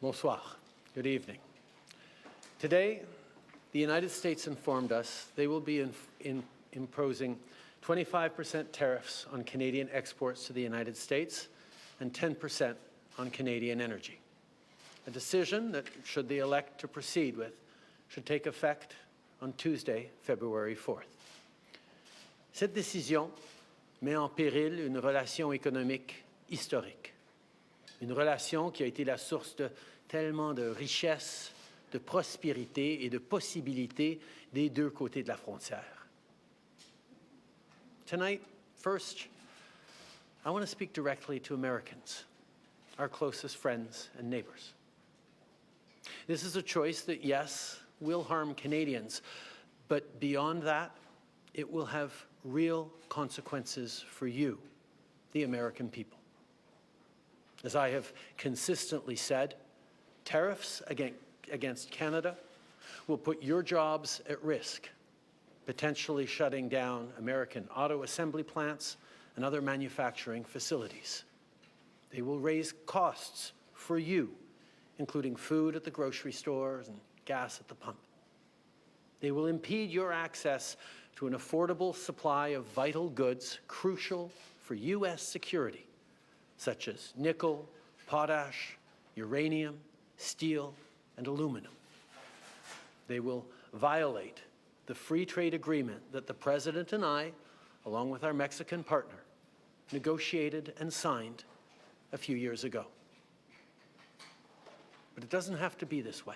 Bonsoir. Good evening. Today, the United States informed us they will be imposing 25% tariffs on Canadian exports to the United States and 10% on Canadian energy. A decision that, should they elect to proceed with, should take effect on Tuesday, February 4th. Cette décision met en péril une relation économique historique. Une relation qui a été la source de tellement de richesses, de prospérité et de possibilités des deux côtés de la frontière. Tonight, first, I want to speak directly to Americans, our closest friends and neighbors. This is a choice that, yes, will harm Canadians, but beyond that, it will have real consequences for you, the American people. As I have consistently said, tariffs against Canada will put your jobs at risk, potentially shutting down American auto assembly plants and other manufacturing facilities. They will raise costs for you, including food at the grocery stores and gas at the pump. They will impede your access to an affordable supply of vital goods crucial for U.S. security, such as nickel, potash, uranium, steel, and aluminum. They will violate the free trade agreement that the President and I, along with our Mexican partner, negotiated and signed a few years ago. But it doesn't have to be this way.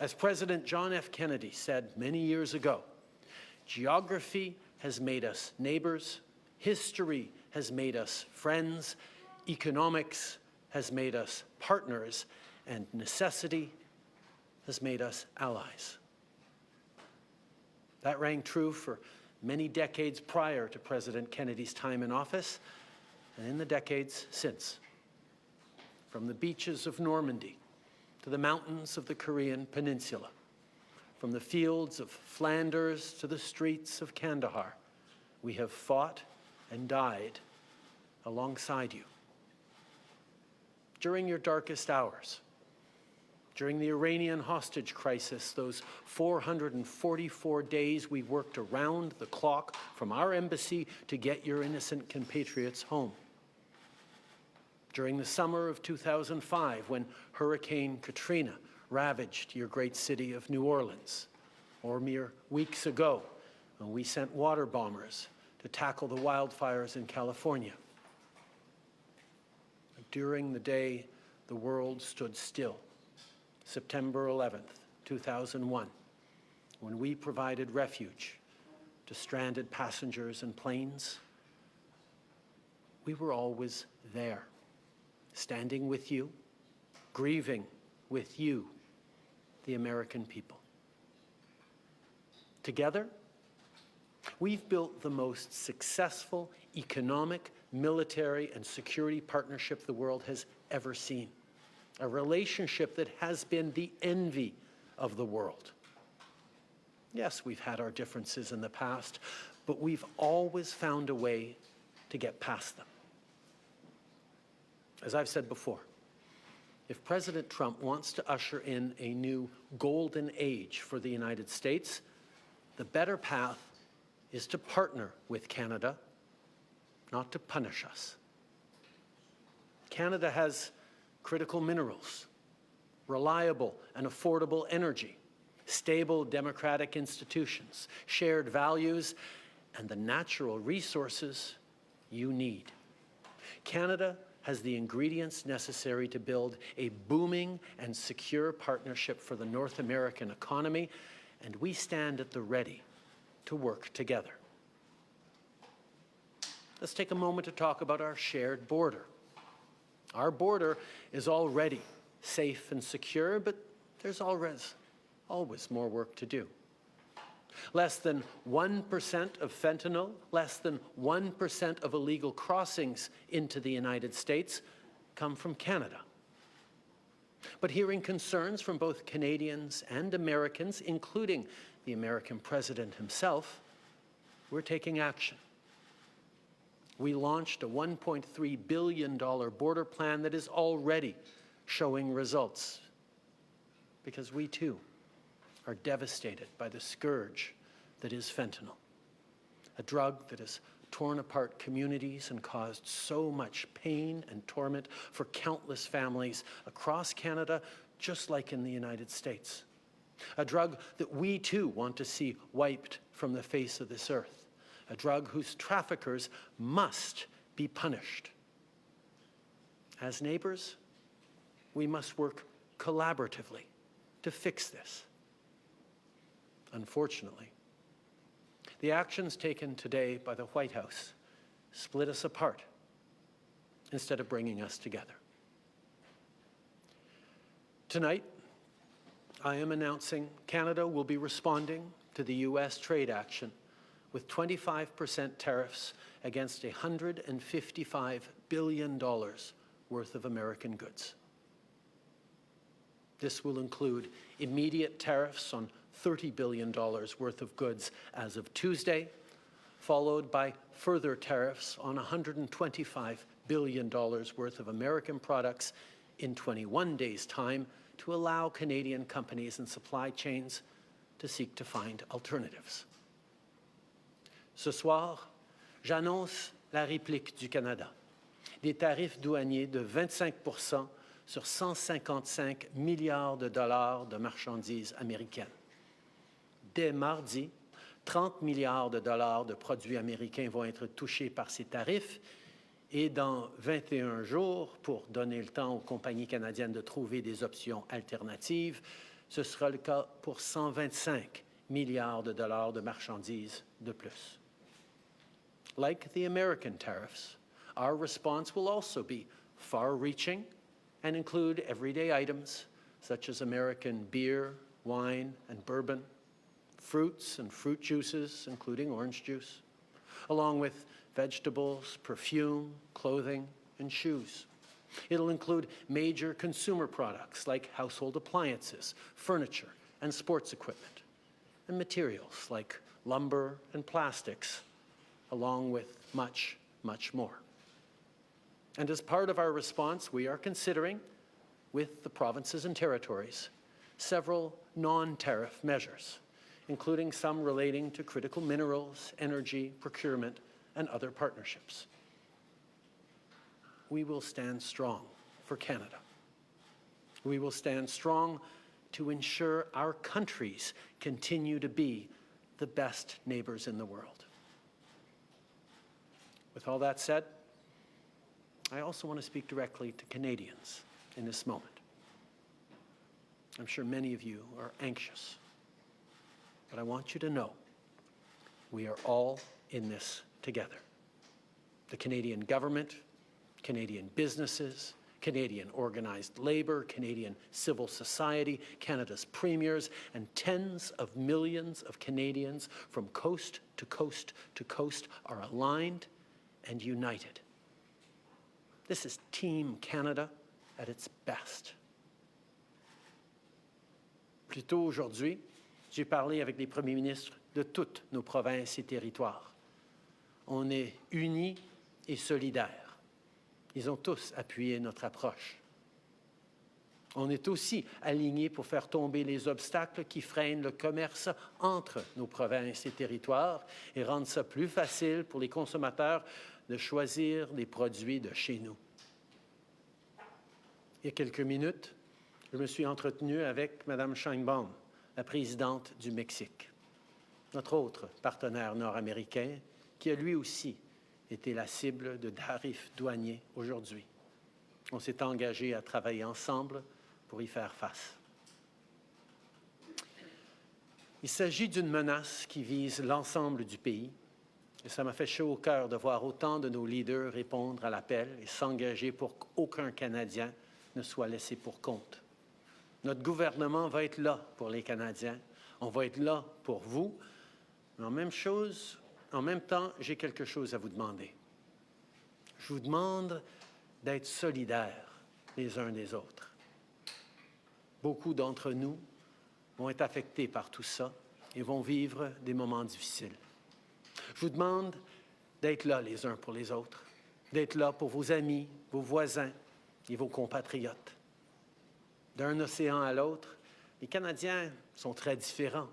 As President John F. Kennedy said many years ago, geography has made us neighbors, history has made us friends, economics has made us partners, and necessity has made us allies. That rang true for many decades prior to President Kennedy's time in office and in the decades since. From the beaches of Normandy to the mountains of the Korean Peninsula, from the fields of Flanders to the streets of Kandahar, we have fought and died alongside you. During your darkest hours, during the Iranian hostage crisis, those 444 days we worked around the clock from our embassy to get your innocent compatriots home. During the summer of 2005, when Hurricane Katrina ravaged your great city of New Orleans, or mere weeks ago, when we sent water bombers to tackle the wildfires in California. During the day the world stood still, September 11th, 2001, when we provided refuge to stranded passengers and planes, we were always there, standing with you, grieving with you, the American people. Together, we've built the most successful economic, military, and security partnership the world has ever seen. A relationship that has been the envy of the world. Yes, we've had our differences in the past, but we've always found a way to get past them. As I've said before, if President Trump wants to usher in a new golden age for the United States, the better path is to partner with Canada, not to punish us. Canada has critical minerals, reliable and affordable energy, stable democratic institutions, shared values, and the natural resources you need. Canada has the ingredients necessary to build a booming and secure partnership for the North American economy, and we stand at the ready to work together. Let's take a moment to talk about our shared border. Our border is already safe and secure, but there's always more work to do. Less than 1% of fentanyl, less than 1% of illegal crossings into the United States come from Canada. But hearing concerns from both Canadians and Americans, including the American president himself, we're taking action. We launched a $1.3 billion border plan that is already showing results, because we too are devastated by the scourge that is fentanyl, a drug that has torn apart communities and caused so much pain and torment for countless families across Canada, just like in the United States. A drug that we too want to see wiped from the face of this earth. A drug whose traffickers must be punished. As neighbors, we must work collaboratively to fix this. Unfortunately, the actions taken today by the White House split us apart instead of bringing us together. Tonight, I am announcing Canada will be responding to the U.S. trade action with 25% tariffs against $155 billion worth of American goods. This will include immediate tariffs on $30 billion worth of goods as of Tuesday, followed by further tariffs on $125 billion worth of American products in 21 days' time to allow Canadian companies and supply chains to seek to find alternatives. Ce soir, j'annonce la réplique du Canada. Des tarifs douaniers de 25% sur 155 milliards de dollars de marchandises américaines. Dès mardi, 30 milliards de dollars de produits américains vont être touchés par ces tarifs et dans 21 jours, pour donner le temps aux compagnies canadiennes de trouver des options alternatives, ce sera le cas pour 125 milliards de dollars de marchandises de plus. Like the American tariffs, our response will also be far-reaching and include everyday items such as American beer, wine, and bourbon, fruits and fruit juices, including orange juice, along with vegetables, perfume, clothing, and shoes. It'll include major consumer products like household appliances, furniture, and sports equipment, and materials like lumber and plastics, along with much, much more. And as part of our response, we are considering, with the provinces and territories, several non-tariff measures, including some relating to critical minerals, energy, procurement, and other partnerships. We will stand strong for Canada. We will stand strong to ensure our countries continue to be the best neighbors in the world. With all that said, I also want to speak directly to Canadians in this moment. I'm sure many of you are anxious, but I want you to know we are all in this together. The Canadian government, Canadian businesses, Canadian organized labor, Canadian civil society, Canada's premiers, and tens of millions of Canadians from coast to coast to coast are aligned and united. This is Team Canada at its best. Plus tôt aujourd'hui, j'ai parlé avec les premiers ministres de toutes nos provinces et territoires. On est unis et solidaires. Ils ont tous appuyé notre approche. On est aussi alignés pour faire tomber les obstacles qui freinent le commerce entre nos provinces et territoires et rendre ça plus facile pour les consommateurs de choisir des produits de chez nous. Il y a quelques minutes, je me suis entretenu avec Mme Sheinbaum, la présidente du Mexique, notre autre partenaire nord-américain, qui a lui aussi été la cible de tarifs douaniers aujourd'hui. On s'est engagé à travailler ensemble pour y faire face. Il s'agit d'une menace qui vise l'ensemble du pays, et ça m'a fait chaud au cœur de voir autant de nos leaders répondre à l'appel et s'engager pour qu'aucun Canadien ne soit laissé pour compte. Notre gouvernement va être là pour les Canadiens, on va être là pour vous, mais en même temps, j'ai quelque chose à vous demander. Je vous demande d'être solidaires les uns des autres. Beaucoup d'entre nous vont être affectés par tout ça et vont vivre des moments difficiles. Je vous demande d'être là les uns pour les autres, d'être là pour vos amis, vos voisins et vos compatriotes. D'un océan à l'autre, les Canadiens sont très différents.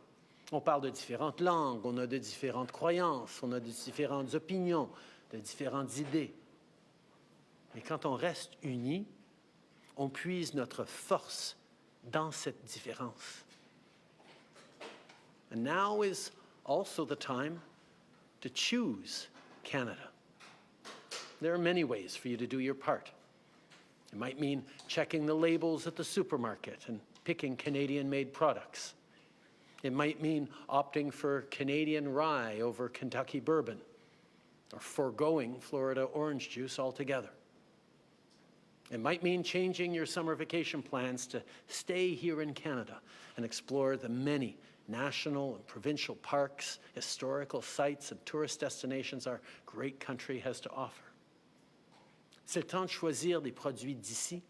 On parle de différentes langues, on a de différentes croyances, on a de différentes opinions, de différentes idées. Mais quand on reste unis, on puise notre force dans cette différence. And now is also the time to choose Canada. There are many ways for you to do your part. It might mean checking the labels at the supermarket and picking Canadian-made products. It might mean opting for Canadian rye over Kentucky bourbon, or foregoing Florida orange juice altogether. It might mean changing your summer vacation plans to stay here in Canada and explore the many national and provincial parks, historical sites, and tourist destinations our great country has to offer. C'est le temps de choisir des produits d'ici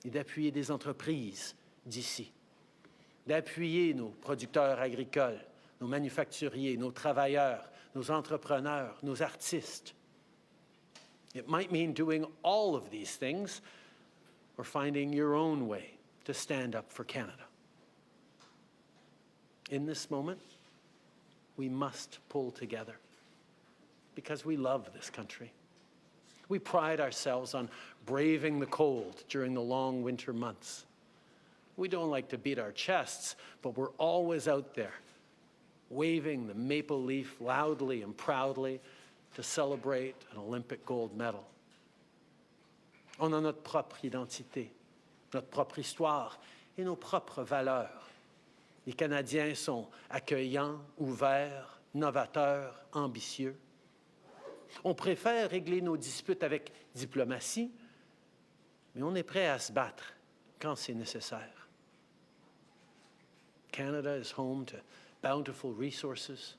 et d'appuyer des entreprises d'ici, d'appuyer nos producteurs agricoles, nos manufacturiers, nos travailleurs, nos entrepreneurs, nos artistes. It might mean doing all of these things or finding your own way to stand up for Canada. In this moment, we must pull together because we love this country. We pride ourselves on braving the cold during the long winter months. We don't like to beat our chests, but we're always out there, waving the maple leaf loudly and proudly to celebrate an Olympic gold medal. On a notre propre identité, notre propre histoire et nos propres valeurs. Les Canadiens sont accueillants, ouverts, novateurs, ambitieux. On préfère régler nos disputes avec diplomatie, mais on est prêt à se battre quand c'est nécessaire. Canada is home to bountiful resources,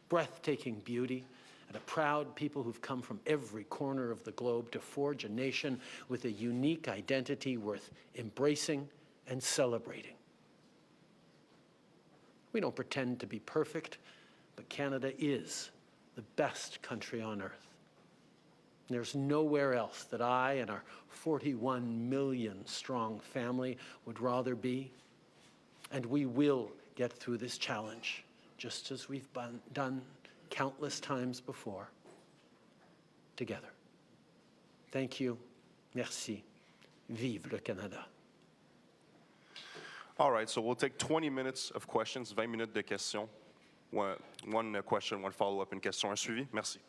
breathtaking beauty, and a proud people who've come from every corner of the globe to forge a nation with a unique identity worth embracing and celebrating. We don't pretend to be perfect, but Canada is the best country on earth. There's nowhere else that I and our 41 million strong family would rather be. And we will get through this challenge, just as we've done countless times before, together. Thank you. Merci. Vive le Canada. All right, so we'll take 20 minutes of questions, 20 minutes de questions. One question, one follow-up, une question, un suivi. Merci.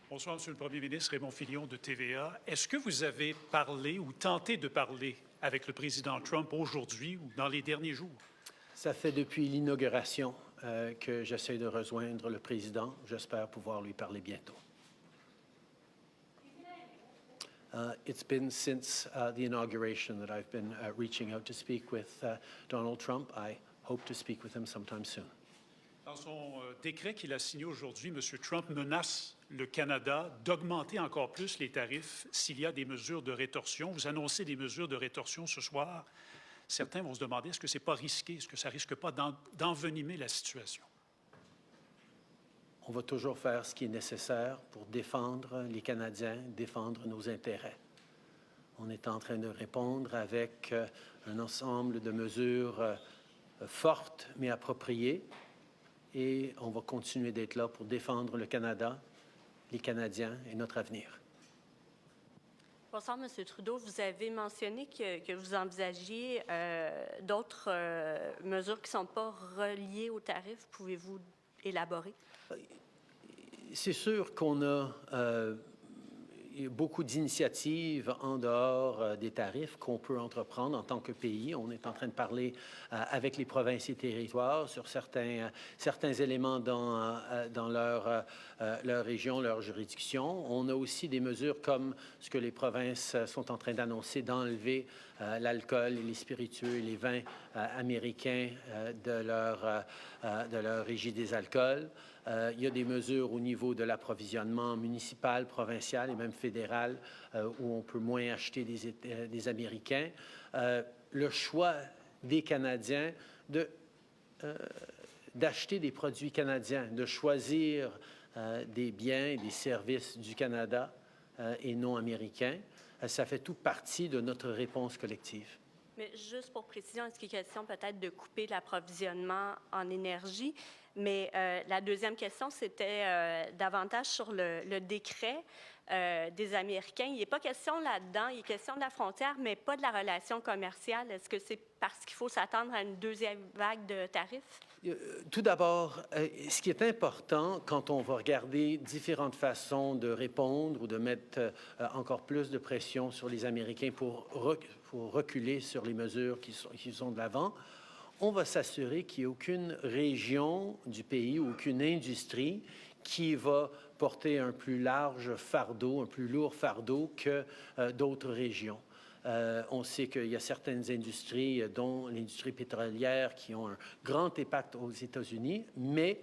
Bonsoir, Monsieur le Premier ministre, Raymond Filion de TVA. Est-ce que vous avez parlé ou tenté de parler avec le président Trump aujourd'hui ou dans les derniers jours? Ça fait depuis l'inauguration que j'essaie de rejoindre le président. J'espère pouvoir lui parler bientôt. It's been since the inauguration that I've been reaching out to speak with Donald Trump. I hope to speak with him sometime soon. Dans son décret qu'il a signé aujourd'hui, M. Trump menace le Canada d'augmenter encore plus les tarifs s'il y a des mesures de rétorsion. Vous annoncez des mesures de rétorsion ce soir. Certains vont se demander, est-ce que ce n'est pas risqué? Est-ce que ça ne risque pas d'envenimer la situation? On va toujours faire ce qui est nécessaire pour défendre les Canadiens, défendre nos intérêts. On est en train de répondre avec un ensemble de mesures fortes mais appropriées et on va continuer d'être là pour défendre le Canada, les Canadiens et notre avenir. Bonsoir, M. Trudeau. Vous avez mentionné que vous envisagiez d'autres mesures qui ne sont pas reliées aux tarifs. Pouvez-vous élaborer? C'est sûr qu'on a beaucoup d'initiatives en dehors des tarifs qu'on peut entreprendre en tant que pays. On est en train de parler avec les provinces et territoires sur certains éléments dans leur région, leur juridiction. On a aussi des mesures comme ce que les provinces sont en train d'annoncer, d'enlever l'alcool et les spiritueux et les vins américains de leur régie des alcools. Il y a des mesures au niveau de l'approvisionnement municipal, provincial et même fédéral où on peut moins acheter des Américains. Le choix des Canadiens d'acheter des produits canadiens, de choisir des biens et des services du Canada et non américains, ça fait toute partie de notre réponse collective. Mais juste pour précision, est-ce qu'il est question peut-être de couper l'approvisionnement en énergie? Mais la deuxième question, c'était davantage sur le décret des Américains. Il n'est pas question là-dedans, il est question de la frontière, mais pas de la relation commerciale. Est-ce que c'est parce qu'il faut s'attendre à une deuxième vague de tarifs? Tout d'abord, ce qui est important quand on va regarder différentes façons de répondre ou de mettre encore plus de pression sur les Américains pour reculer sur les mesures qui sont de l'avant, on va s'assurer qu'il n'y ait aucune région du pays, aucune industrie qui va porter un plus large fardeau, un plus lourd fardeau que d'autres régions. On sait qu'il y a certaines industries, dont l'industrie pétrolière, qui ont un grand impact aux États-Unis, mais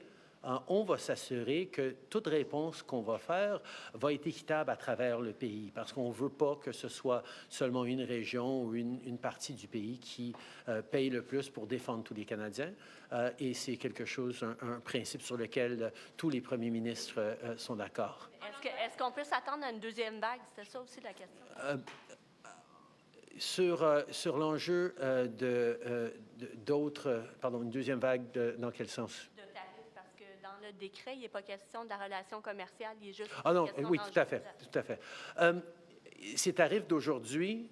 on va s'assurer que toute réponse qu'on va faire va être équitable à travers le pays, parce qu'on ne veut pas que ce soit seulement une région ou une partie du pays qui paye le plus pour défendre tous les Canadiens. Et c'est quelque chose, un principe sur lequel tous les premiers ministres sont d'accord. Est-ce qu'on peut s'attendre à une deuxième vague? C'était ça aussi la question. Sur l'enjeu une deuxième vague, dans quel sens? De tarifs, parce que dans le décret, il n'est pas question de la relation commerciale, il est juste Ah non, question oui, tout à fait, tout à fait. Ces tarifs d'aujourd'hui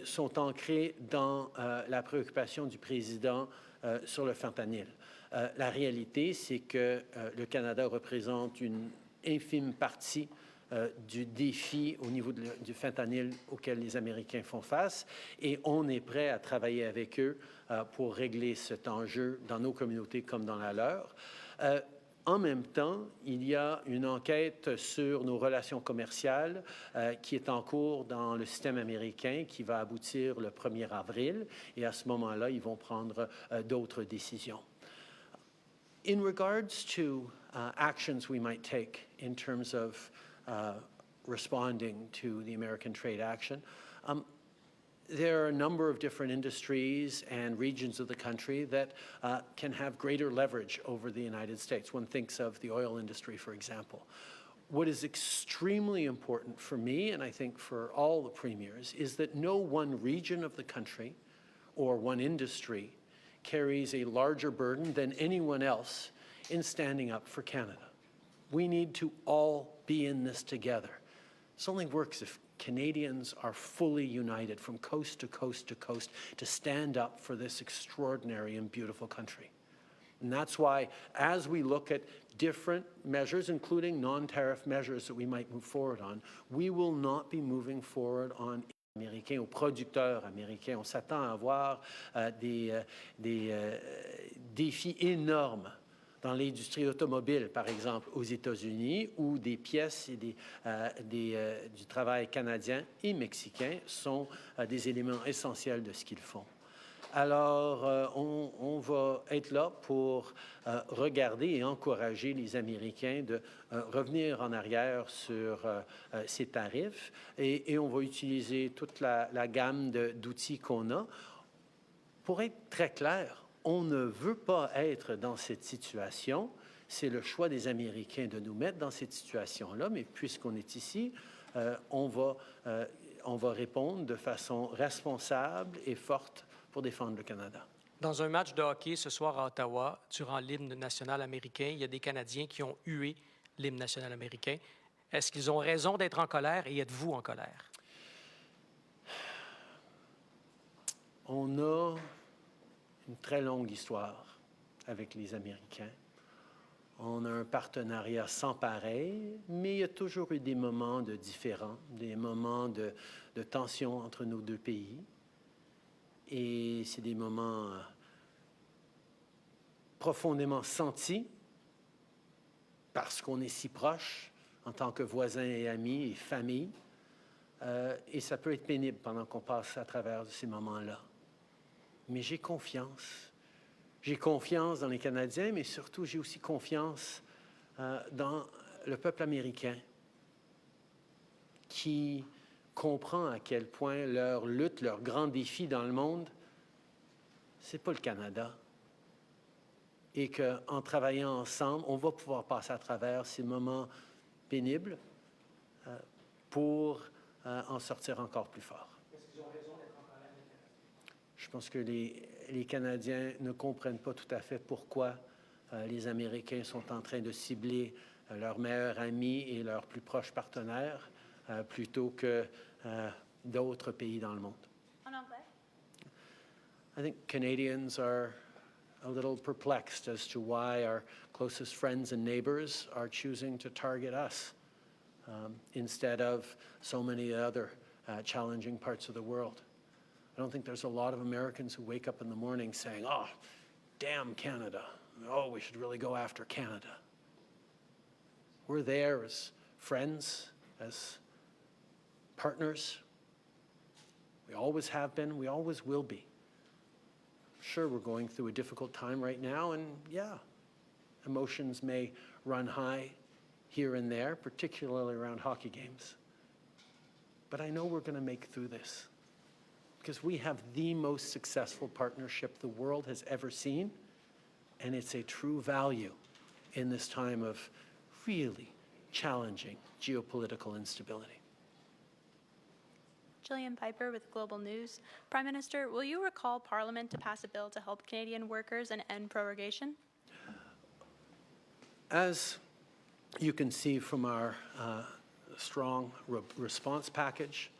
sont ancrés dans la préoccupation du président sur le fentanyl. La réalité, c'est que le Canada représente une infime partie du défi au niveau du fentanyl auquel les Américains font face, et on est prêt à travailler avec eux pour régler cet enjeu dans nos communautés comme dans la leur. En même temps, il y a une enquête sur nos relations commerciales qui est en cours dans le système américain, qui va aboutir le 1er avril, et à ce moment-là, ils vont prendre d'autres décisions. In regards to actions we might take in terms of responding to the American trade action, there are a number of different industries and regions of the country that can have greater leverage over the United States. One thinks of the oil industry, for example. What is extremely important for me, and I think for all the premiers, is that no one region of the country or one industry carries a larger burden than anyone else in standing up for Canada. We need to all be in this together. This only works if Canadians are fully united from coast to coast to coast to stand up for this extraordinary and beautiful country. And that's why, as we look at different measures, including non-tariff measures that we might move forward on, we will not be moving forward on américains, aux producteurs américains. On s'attend à avoir des défis énormes dans l'industrie automobile, par exemple, aux États-Unis, où des pièces et du travail canadien et mexicain sont des éléments essentiels de ce qu'ils font. Alors, on va être là pour regarder et encourager les Américains de revenir en arrière sur ces tarifs, et on va utiliser toute la gamme d'outils qu'on a. Pour être très clair, on ne veut pas être dans cette situation. C'est le choix des Américains de nous mettre dans cette situation-là, mais puisqu'on est ici, on va répondre de façon responsable et forte pour défendre le Canada. Dans un match de hockey ce soir à Ottawa, durant l'hymne national américain, il y a des Canadiens qui ont hué l'hymne national américain. Est-ce qu'ils ont raison d'être en colère et êtes-vous en colère? On a une très longue histoire avec les Américains. On a un partenariat sans pareil, mais il y a toujours eu des moments de différends, des moments de tension entre nos deux pays. Et c'est des moments profondément sentis parce qu'on est si proches en tant que voisins et amis et famille. Et ça peut être pénible pendant qu'on passe à travers ces moments-là. Mais j'ai confiance. J'ai confiance dans les Canadiens, mais surtout, j'ai aussi confiance dans le peuple américain qui comprend à quel point leur lutte, leur grand défi dans le monde, c'est pas le Canada. Et qu'en travaillant ensemble, on va pouvoir passer à travers ces moments pénibles pour en sortir encore plus fort. Je pense que les Canadiens ne comprennent pas tout à fait pourquoi les Américains sont en train de cibler leurs meilleurs amis et leurs plus proches partenaires plutôt que d'autres pays dans le monde. En anglais? I think Canadians are a little perplexed as to why our closest friends and neighbors are choosing to target us instead of so many other challenging parts of the world. I don't think there's a lot of Americans who wake up in the morning saying, oh, damn Canada. Oh, we should really go after Canada. We're there as friends, as partners. We always have been, we always will be. Sure, we're going through a difficult time right now, and yeah, emotions may run high here and there, particularly around hockey games. But I know we're going to make it through this because we have the most successful partnership the world has ever seen, and it's a true value in this time of really challenging geopolitical instability. Jillian Piper with Global News. Prime Minister, will you recall Parliament to pass a bill to help Canadian workers and end prorogation? As you can see from our strong response package,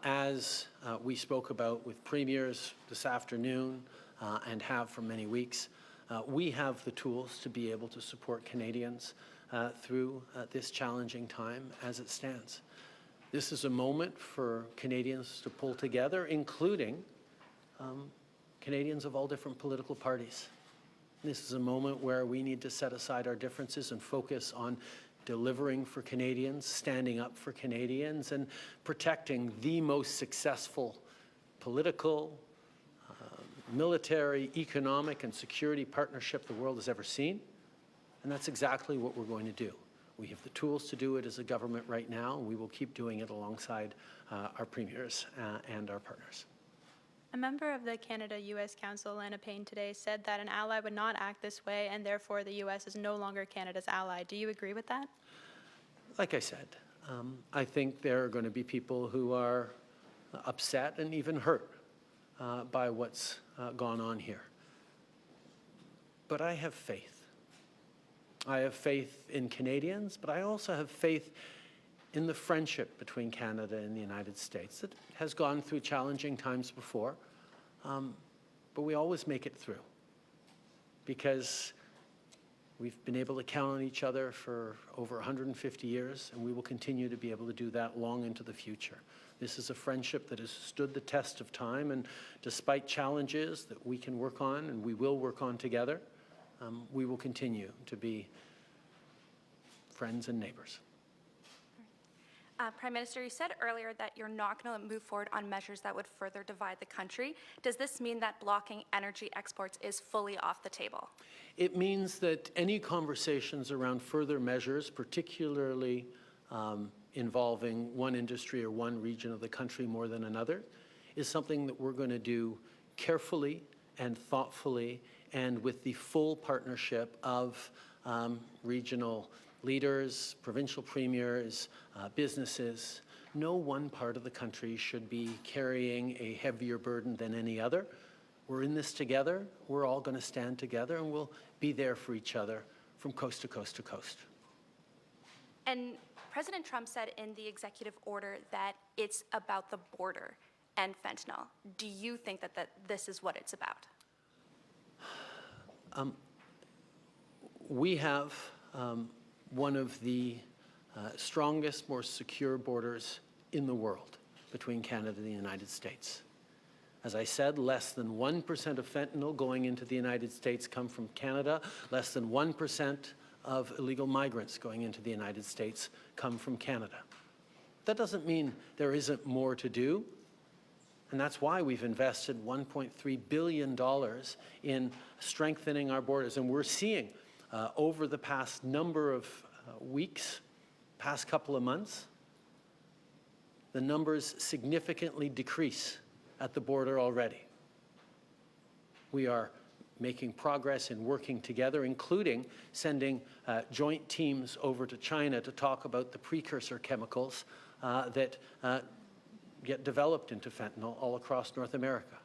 as we spoke about with premiers this afternoon and have for many weeks, we have the tools to be able to support Canadians through this challenging time as it stands. This is a moment for Canadians to pull together, including Canadians of all different political parties. This is a moment where we need to set aside our differences and focus on delivering for Canadians, standing up for Canadians, and protecting the most successful political, military, economic, and security partnership the world has ever seen. And that's exactly what we're going to do. We have the tools to do it as a government right now, and we will keep doing it alongside our premiers and our partners. A member of the Canada-U.S. Council, Lana Payne, today said that an ally would not act this way, and therefore the U.S. is no longer Canada's ally. Do you agree with that? Like I said, I think there are going to be people who are upset and even hurt by what's gone on here. But I have faith. I have faith in Canadians, but I also have faith in the friendship between Canada and the United States. It has gone through challenging times before, but we always make it through because we've been able to count on each other for over 150 years, and we will continue to be able to do that long into the future. This is a friendship that has stood the test of time, and despite challenges that we can work on and we will work on together, we will continue to be friends and neighbors. Prime Minister, you said earlier that you're not going to move forward on measures that would further divide the country. Does this mean that blocking energy exports is fully off the table? It means that any conversations around further measures, particularly involving one industry or one region of the country more than another, is something that we're going to do carefully and thoughtfully and with the full partnership of regional leaders, provincial premiers, businesses. No one part of the country should be carrying a heavier burden than any other. We're in this together. We're all going to stand together, and we'll be there for each other from coast to coast to coast. And President Trump said in the executive order that it's about the border and fentanyl. Do you think that this is what it's about? We have one of the strongest, more secure borders in the world between Canada and the United States. As I said, less than 1% of fentanyl going into the United States come from Canada. Less than 1% of illegal migrants going into the United States come from Canada. That doesn't mean there isn't more to do. And that's why we've invested $1.3 billion in strengthening our borders. And we're seeing over the past number of weeks, past couple of months, the numbers significantly decrease at the border already. We are making progress in working together, including sending joint teams over to China to talk about the precursor chemicals that get developed into fentanyl all across North America.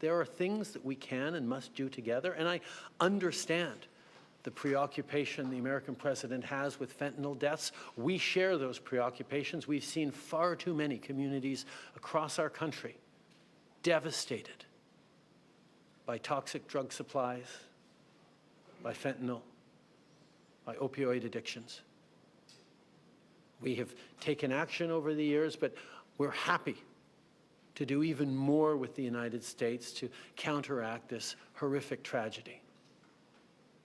There are things that we can and must do together, and I understand the preoccupation the American president has with fentanyl deaths. We share those preoccupations. We've seen far too many communities across our country devastated by toxic drug supplies, by fentanyl, by opioid addictions. We have taken action over the years, but we're happy to do even more with the United States to counteract this horrific tragedy.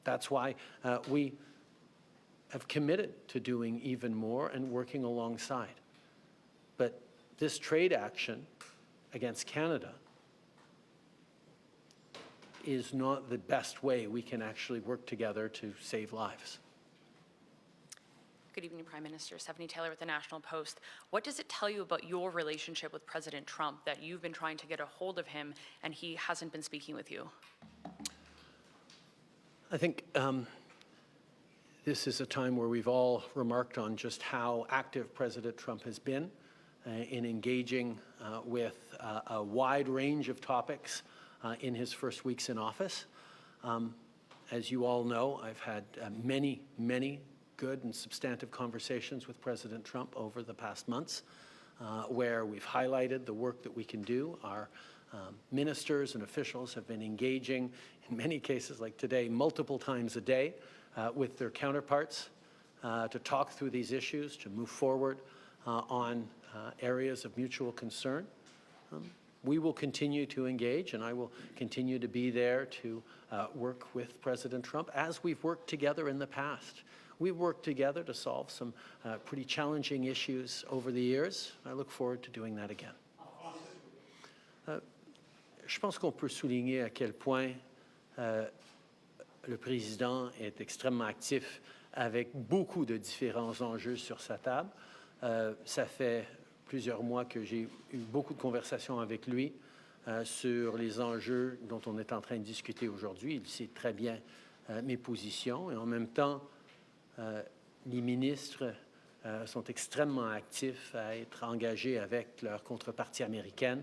That's why we have committed to doing even more and working alongside. But this trade action against Canada is not the best way we can actually work together to save lives. Good evening, Prime Minister. Stephanie Taylor with the National Post. What does it tell you about your relationship with President Trump that you've been trying to get a hold of him and he hasn't been speaking with you? I think this is a time where we've all remarked on just how active President Trump has been in engaging with a wide range of topics in his first weeks in office. As you all know, I've had many good and substantive conversations with President Trump over the past months, where we've highlighted the work that we can do. Our ministers and officials have been engaging, in many cases like today, multiple times a day with their counterparts to talk through these issues, to move forward on areas of mutual concern. We will continue to engage, and I will continue to be there to work with President Trump as we've worked together in the past. We've worked together to solve some pretty challenging issues over the years. I look forward to doing that again. Je pense qu'on peut souligner à quel point le président est extrêmement actif avec beaucoup de différents enjeux sur sa table. Ça fait plusieurs mois que j'ai eu beaucoup de conversations avec lui sur les enjeux dont on est en train de discuter aujourd'hui. Il sait très bien mes positions et en même temps, les ministres sont extrêmement actifs à être engagés avec leur contrepartie américaine,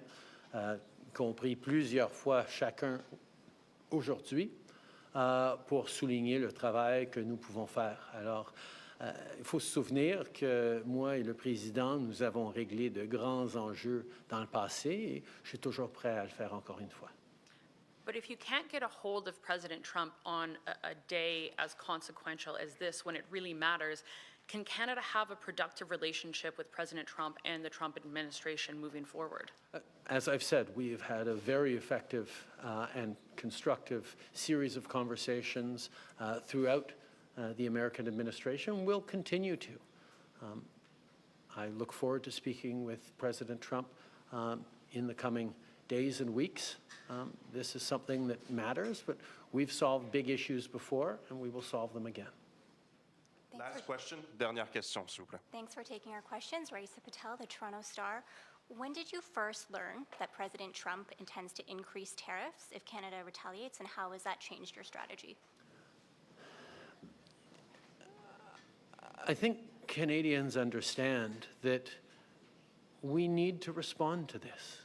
y compris plusieurs fois chacun aujourd'hui, pour souligner le travail que nous pouvons faire. Alors, il faut se souvenir que moi et le président, nous avons réglé de grands enjeux dans le passé et je suis toujours prêt à le faire encore une fois. But if you can't get a hold of President Trump on a day as consequential as this, when it really matters, can Canada have a productive relationship with President Trump and the Trump administration moving forward? As I've said, we have had a very effective and constructive series of conversations throughout the American administration. We'll continue to. I look forward to speaking with President Trump in the coming days and weeks. This is something that matters, but we've solved big issues before, and we will solve them again. Last question, dernière question, s'il vous plaît. Thanks for taking our questions. Raisa Patel, the Toronto Star. When did you first learn that President Trump intends to increase tariffs if Canada retaliates, and how has that changed your strategy? I think Canadians understand that we need to respond to this.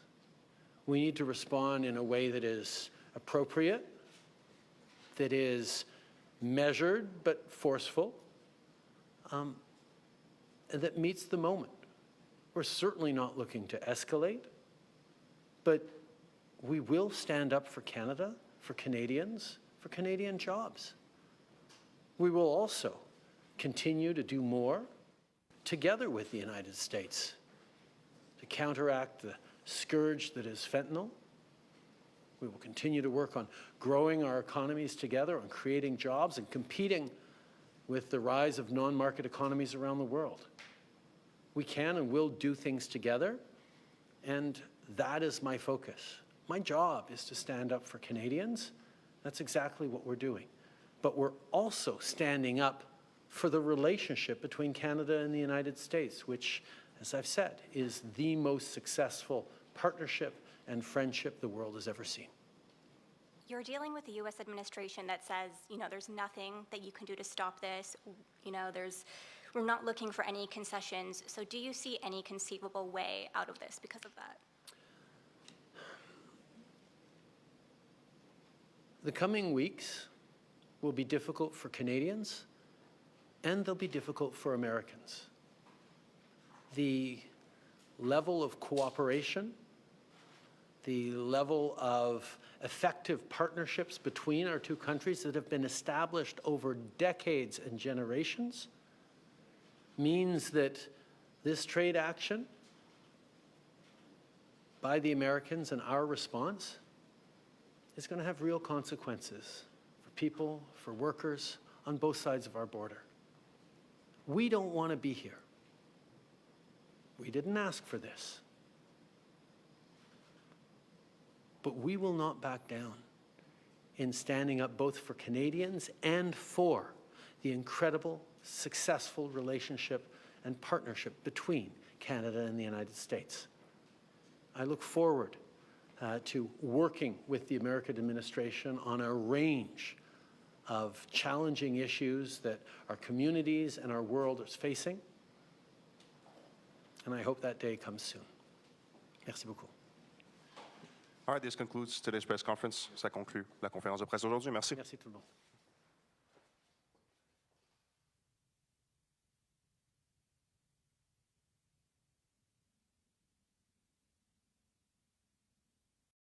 We need to respond in a way that is appropriate, that is measured but forceful, and that meets the moment. We're certainly not looking to escalate, but we will stand up for Canada, for Canadians, for Canadian jobs. We will also continue to do more together with the United States to counteract the scourge that is fentanyl. We will continue to work on growing our economies together, on creating jobs and competing with the rise of non-market economies around the world. We can and will do things together, and that is my focus. My job is to stand up for Canadians. That's exactly what we're doing. But we're also standing up for the relationship between Canada and the United States, which, as I've said, is the most successful partnership and friendship the world has ever seen. You're dealing with the U.S. administration that says, there's nothing that you can do to stop this. We're not looking for any concessions. So do you see any conceivable way out of this because of that? The coming weeks will be difficult for Canadians, and they'll be difficult for Americans. The level of cooperation, the level of effective partnerships between our two countries that have been established over decades and generations means that this trade action by the Americans and our response is going to have real consequences for people, for workers on both sides of our border. We don't want to be here. We didn't ask for this. But we will not back down in standing up both for Canadians and for the incredible, successful relationship and partnership between Canada and the United States. I look forward to working with the American administration on a range of challenging issues that our communities and our world is facing. And I hope that day comes soon. Merci beaucoup. All right, this concludes today's press conference. Ça conclut la conférence de presse aujourd'hui. Merci. Merci tout le monde.